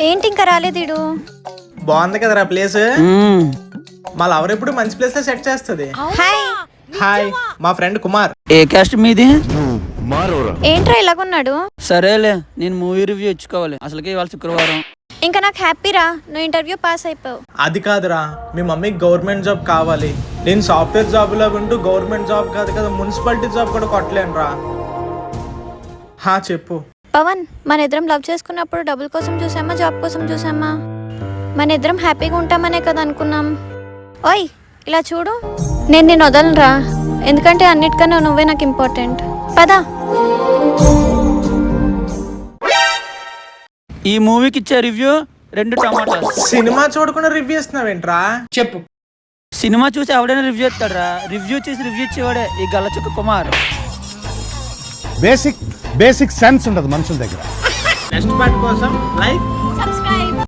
ఏంటి ఇంకా రాలేదీడు? బాగుంది కదరా ప్లేస్. మా లవర్ ఎప్పుడు మంచి ప్లేస్ లో సెట్ చేస్తుంది. హాయ్. హాయ్, మా ఫ్రెండ్ కుమార్. ఏ క్యాస్ట్ మీది? ఏంట్రా ఇలాగున్నాడు? సరేలే, నేను మూవీ రివ్యూ ఇచ్చుకోవాలి. అసలుకే ఇవాళ శుక్రవారం. ఇంకా నాకు హ్యాపీరా, నువ్వు ఇంటర్వ్యూ పాస్ అయిపోయావు. అది కాదురా, మీ మమ్మీకి గవర్నమెంట్ జాబ్ కావాలి. నేను సాఫ్ట్వేర్ జాబ్ లో ఉంటూ గవర్నమెంట్ జాబ్ కాదు కదా, మున్సిపాలిటీ జాబ్ కూడా కొట్టలేను రా. హా చెప్పు. పవన్, మన ఇద్దరం లవ్ చేసుకున్నప్పుడు డబ్బుల కోసం చూసామా, జాబ్ కోసం చూసామా? మన ఇద్దరం హ్యాపీగా ఉంటామనే కదా అనుకున్నాం. ఓయ్ ఇలా చూడు, నేను నిన్ను వదలనురా, ఎందుకంటే అన్నిటికన్నా నువ్వే నాకు ఇంపార్టెంట్. పదా. ఈ మూవీకి ఇచ్చే రివ్యూ 2 టమాటాస్. సినిమా చూడకుండా రివ్యూ ఇస్తున్నావేంట్రా? చెప్పు. సినిమా చూసి ఎవడైనా రివ్యూ ఇస్తాడరా? రివ్యూ చేసి రివ్యూ ఇచ్చేవాడే ఈ గల్లచుక్క కుమార్. బేసిక్ సెన్స్ ఉండదు మనుషుల దగ్గర. నెక్స్ట్ పార్ట్ కోసం లైక్